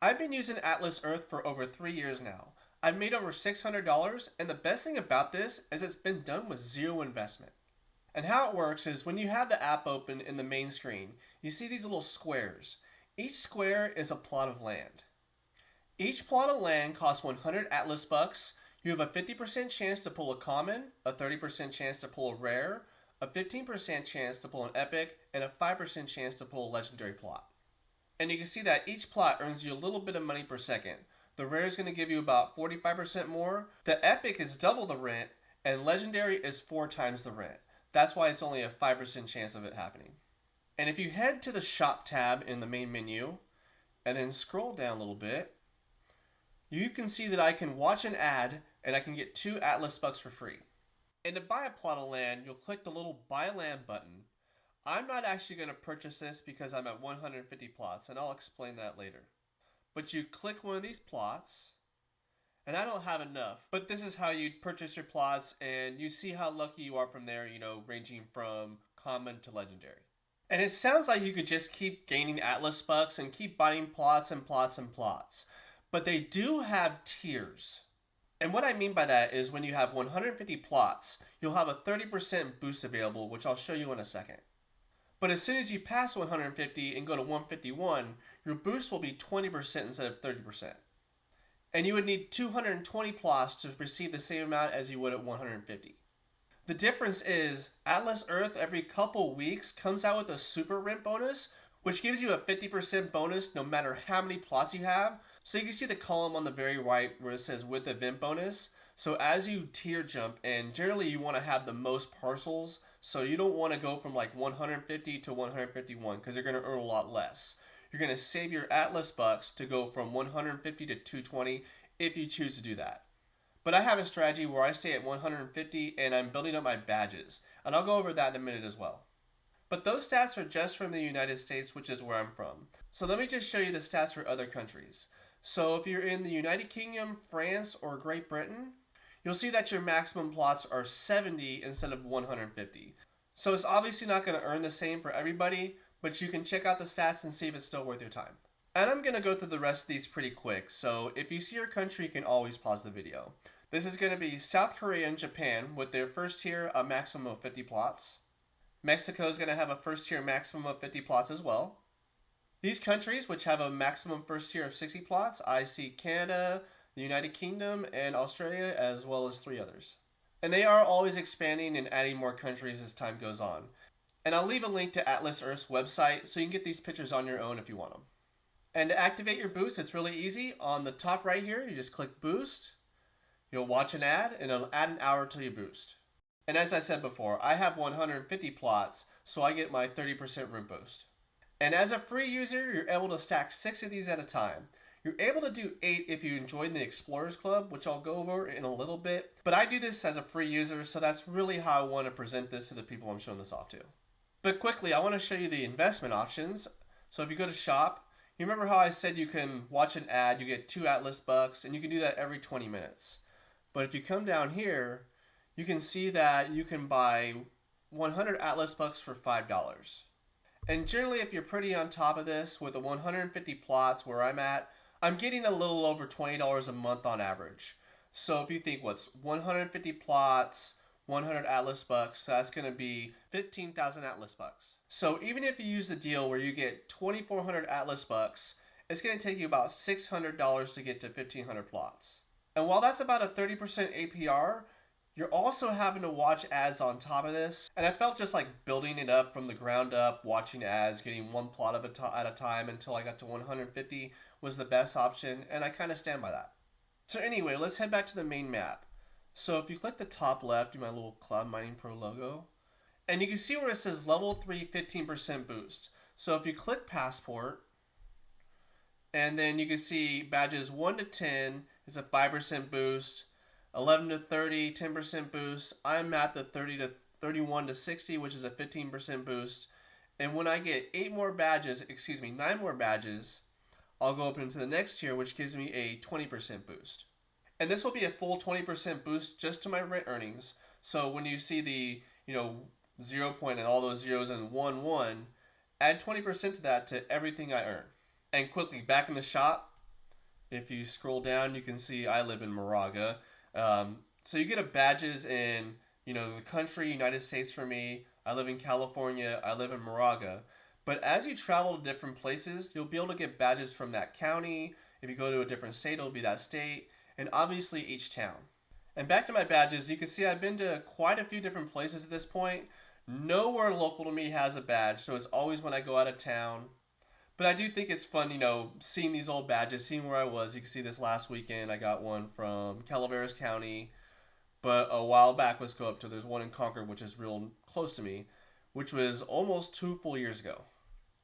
I've been using Atlas Earth for over 3 years now. I've made over $600, and the best thing about this is it's been done with zero investment. And how it works is when you have the app open in the main screen, you see these little squares. Each square is a plot of land. Each plot of land costs 100 Atlas bucks. You have a 50% chance to pull a common, a 30% chance to pull a rare, a 15% chance to pull an epic, and a 5% chance to pull a legendary plot. And you can see that each plot earns you a little bit of money per second. The rare is going to give you about 45% more. The epic is double the rent, and legendary is 4 times the rent. That's why it's only a 5% chance of it happening. And if you head to the shop tab in the main menu, and then scroll down a little bit, you can see that I can watch an ad and I can get 2 Atlas bucks for free. And to buy a plot of land, you'll click the little buy land button. I'm not actually going to purchase this because I'm at 150 plots, and I'll explain that later. But you click one of these plots, and I don't have enough, but this is how you'd purchase your plots, and you see how lucky you are from there, ranging from common to legendary. And it sounds like you could just keep gaining Atlas bucks and keep buying plots and plots and plots. But they do have tiers. And what I mean by that is when you have 150 plots, you'll have a 30% boost available, which I'll show you in a second. But as soon as you pass 150 and go to 151, your boost will be 20% instead of 30%. And you would need 220 plots to receive the same amount as you would at 150. The difference is Atlas Earth every couple weeks comes out with a super rent bonus, which gives you a 50% bonus no matter how many plots you have. So you can see the column on the very right where it says with event bonus. So as you tier jump, and generally you want to have the most parcels, so you don't want to go from like 150 to 151 because you're going to earn a lot less. You're going to save your Atlas bucks to go from 150 to 220 if you choose to do that. But I have a strategy where I stay at 150 and I'm building up my badges, and I'll go over that in a minute as well. But those stats are just from the United States, which is where I'm from. So let me just show you the stats for other countries. So if you're in the United Kingdom, France, or Great Britain, you'll see that your maximum plots are 70 instead of 150. So it's obviously not going to earn the same for everybody, but you can check out the stats and see if it's still worth your time. And I'm going to go through the rest of these pretty quick, so if you see your country, you can always pause the video. This is going to be South Korea and Japan with their first tier a maximum of 50 plots. Mexico is going to have a first tier maximum of 50 plots as well. These countries, which have a maximum first tier of 60 plots, I see Canada, the United Kingdom, and Australia, as well as 3 others. And they are always expanding and adding more countries as time goes on. And I'll leave a link to Atlas Earth's website so you can get these pictures on your own if you want them. And to activate your boost, it's really easy. On the top right here, you just click boost. You'll watch an ad, and it'll add an hour till you boost. And as I said before, I have 150 plots, so I get my 30% room boost. And as a free user, you're able to stack 6 of these at a time. You're able to do 8 if you join the Explorers Club, which I'll go over in a little bit. But I do this as a free user, so that's really how I want to present this to the people I'm showing this off to. But quickly, I want to show you the investment options. So if you go to shop, you remember how I said you can watch an ad, you get 2 Atlas bucks, and you can do that every 20 minutes. But if you come down here, you can see that you can buy 100 Atlas bucks for $5. And generally, if you're pretty on top of this, with the 150 plots where I'm at, I'm getting a little over $20 a month on average. So if you think what's 150 plots, 100 Atlas bucks, so that's going to be 15,000 Atlas bucks. So even if you use the deal where you get 2,400 Atlas bucks, it's going to take you about $600 to get to 1,500 plots. And while that's about a 30% APR, you're also having to watch ads on top of this. And I felt just like building it up from the ground up, watching ads, getting one plot at a time until I got to 150 was the best option, and I kind of stand by that. So anyway, let's head back to the main map. So if you click the top left, do my little Cloud Mining Pro logo, and you can see where it says level 3 15% boost. So if you click passport, and then you can see badges 1 to 10 is a 5% boost, 11 to 30, 10% boost. I'm at the 30 to 31 to 60, which is a 15% boost. And when I get 9 more badges, I'll go up into the next tier, which gives me a 20% boost. And this will be a full 20% boost just to my rent earnings. So when you see the, 0 point and all those zeros and 1, add 20% to that to everything I earn. And quickly, back in the shop, If you scroll down, you can see I live in Moraga. So you get a badges in, the country, United States for me. I live in California. I live in Moraga. But as you travel to different places, you'll be able to get badges from that county. If you go to a different state, it'll be that state. And obviously each town. And back to my badges, you can see I've been to quite a few different places at this point. Nowhere local to me has a badge, so it's always when I go out of town. But I do think it's fun, seeing these old badges, seeing where I was. You can see this last weekend, I got one from Calaveras County. But a while back, let's go up to, there's one in Concord, which is real close to me, which was almost 2 full years ago.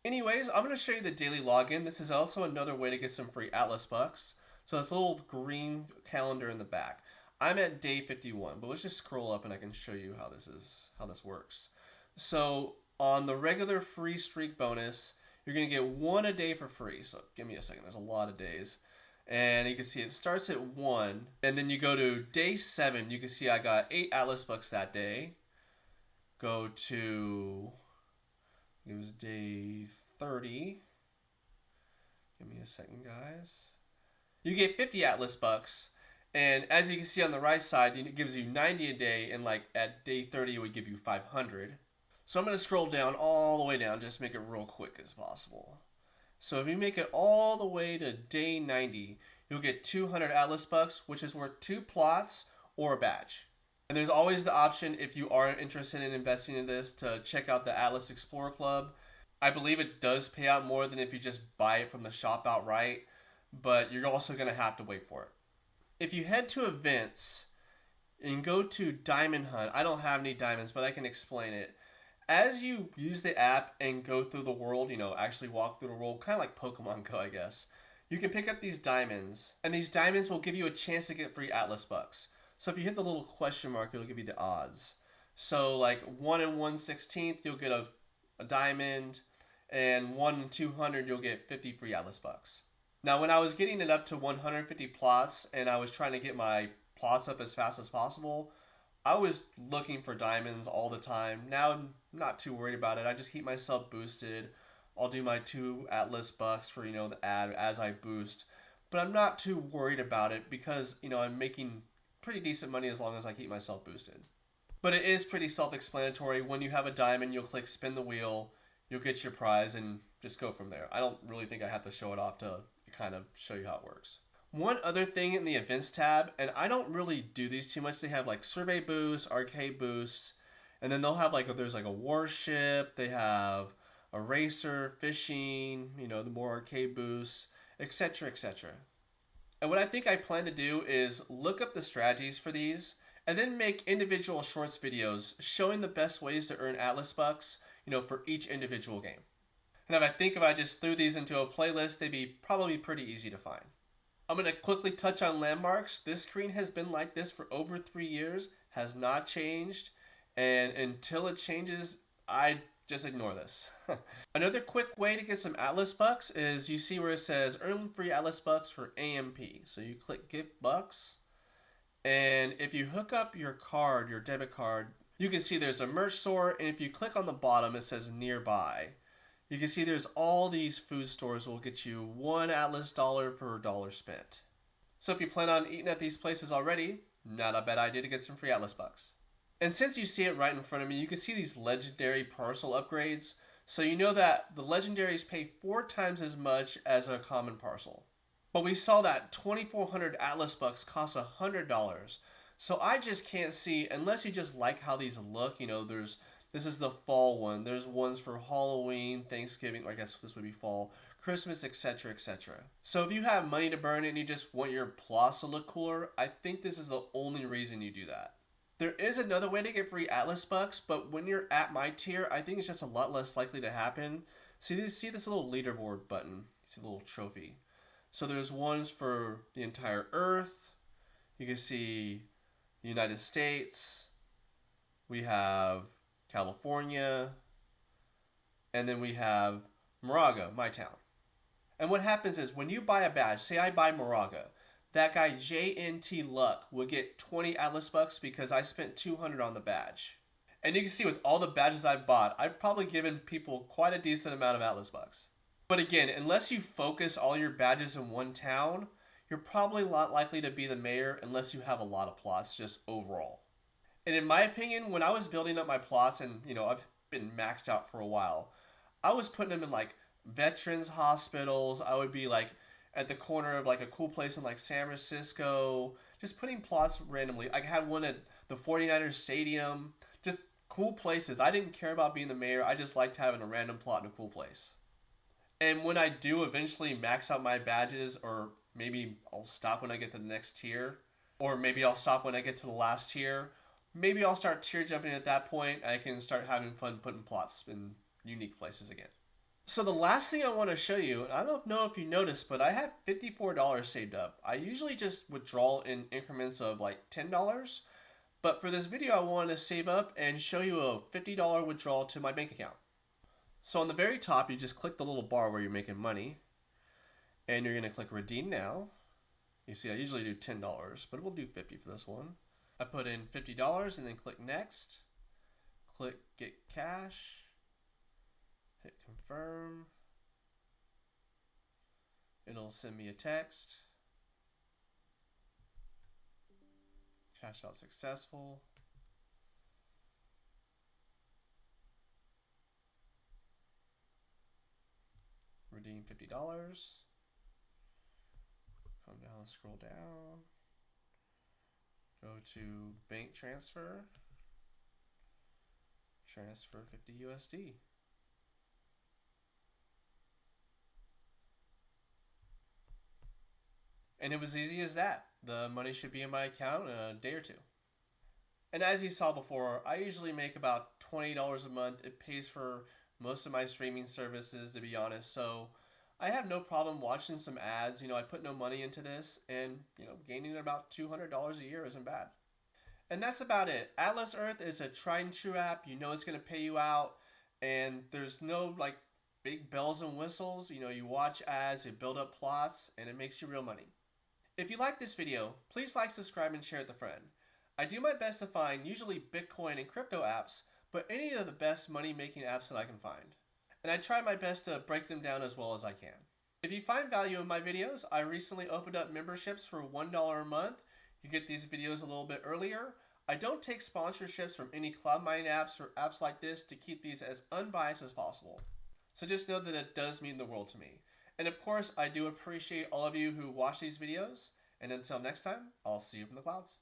Anyways, I'm going to show you the daily login. This is also another way to get some free Atlas bucks. So it's a little green calendar in the back. I'm at day 51, but let's just scroll up and I can show you how this works. So on the regular free streak bonus, you're going to get 1 a day for free. So give me a second. There's a lot of days. And you can see it starts at 1. And then you go to day 7. You can see I got 8 Atlas bucks that day. Go to, it was day 30. Give me a second, guys. You get 50 Atlas bucks. And as you can see on the right side, it gives you 90 a day. And like at day 30, it would give you 500. So I'm going to scroll down all the way down, just make it real quick as possible. So if you make it all the way to day 90, you'll get 200 Atlas bucks, which is worth 2 plots or a badge. And there's always the option, if you are interested in investing in this, to check out the Atlas Explorer Club. I believe it does pay out more than if you just buy it from the shop outright, but you're also going to have to wait for it. If you head to events and go to Diamond Hunt, I don't have any diamonds, but I can explain it. As you use the app and go through the world, actually walk through the world, kind of like Pokemon Go, I guess, you can pick up these diamonds, and these diamonds will give you a chance to get free Atlas bucks. So if you hit the little question mark, it'll give you the odds. So like 1 in 1/16, you'll get a diamond, and 1 in 200, you'll get 50 free Atlas bucks. Now, when I was getting it up to 150 plots, and I was trying to get my plots up as fast as possible, I was looking for diamonds all the time. Now I'm not too worried about it. I just keep myself boosted. I'll do my 2 Atlas bucks for, the ad as I boost. But I'm not too worried about it because, I'm making pretty decent money as long as I keep myself boosted. But it is pretty self-explanatory. When you have a diamond, you'll click spin the wheel, you'll get your prize, and just go from there. I don't really think I have to show it off to kind of show you how it works. One other thing in the events tab, and I don't really do these too much, they have like survey boosts, arcade boosts, and then they'll have there's like a warship, they have a racer, fishing, the more arcade boosts, etc., etc. And what I think I plan to do is look up the strategies for these and then make individual shorts videos showing the best ways to earn Atlas bucks, for each individual game. And if I just threw these into a playlist, they'd be probably pretty easy to find. I'm going to quickly touch on landmarks. This screen has been like this for over 3 years, has not changed, and until it changes, I just ignore this. Another quick way to get some Atlas bucks is you see where it says earn free Atlas bucks for AMP. So you click get bucks, and if you hook up your card, your debit card, you can see there's a merch store, and if you click on the bottom, it says nearby. You can see there's all these food stores will get you 1 Atlas dollar per dollar spent. So if you plan on eating at these places already, not a bad idea to get some free Atlas bucks. And since you see it right in front of me, you can see these legendary parcel upgrades. So you know that the legendaries pay 4 times as much as a common parcel. But we saw that 2,400 Atlas bucks cost $100. So I just can't see, unless you just like how these look, this is the fall one. There's ones for Halloween, Thanksgiving, I guess this would be fall, Christmas, etc., etc. So if you have money to burn and you just want your plots to look cooler, I think this is the only reason you do that. There is another way to get free Atlas bucks, but when you're at my tier, I think it's just a lot less likely to happen. See this little leaderboard button? See the little trophy. So there's ones for the entire Earth. You can see the United States. We have California, and then we have Moraga, my town. And what happens is when you buy a badge, say I buy Moraga, that guy JNT Luck will get 20 Atlas bucks because I spent 200 on the badge. And you can see with all the badges I've bought, I've probably given people quite a decent amount of Atlas bucks. But again, unless you focus all your badges in one town, you're probably not likely to be the mayor unless you have a lot of plots just overall. And in my opinion, when I was building up my plots, and I've been maxed out for a while, I was putting them in like veterans hospitals. I would be like at the corner of like a cool place in like San Francisco, just putting plots randomly. I had one at the 49ers Stadium, just cool places. I didn't care about being the mayor. I just liked having a random plot in a cool place. And when I do eventually max out my badges, or maybe I'll stop when I get to the next tier, or maybe I'll stop when I get to the last tier, maybe I'll start tier jumping at that point. I can start having fun putting plots in unique places again. So the last thing I want to show you, and I don't know if you noticed, but I have $54 saved up. I usually just withdraw in increments of like $10, but for this video I wanted to save up and show you a $50 withdrawal to my bank account. So on the very top, you just click the little bar where you're making money, and you're going to click redeem now. You see I usually do $10, but we'll do $50 for this one. I put in $50 and then click next, click get cash, hit confirm. It'll send me a text. Cash out successful. Redeem $50. Come down, scroll down. Go to bank transfer. Transfer 50 USD. And it was easy as that. The money should be in my account in a day or two. And as you saw before, I usually make about $20 a month. It pays for most of my streaming services, to be honest. So I have no problem watching some ads. I put no money into this, and gaining about $200 a year isn't bad. And that's about it. Atlas Earth is a tried and true app. It's going to pay you out, and there's no like big bells and whistles. You watch ads, you build up plots, and it makes you real money. If you like this video, please like, subscribe, and share it with a friend. I do my best to find usually Bitcoin and crypto apps, but any of the best money-making apps that I can find. And I try my best to break them down as well as I can. If you find value in my videos, I recently opened up memberships for $1 a month. You get these videos a little bit earlier. I don't take sponsorships from any cloud mining apps or apps like this to keep these as unbiased as possible. So just know that it does mean the world to me. And of course, I do appreciate all of you who watch these videos. And until next time, I'll see you from the clouds.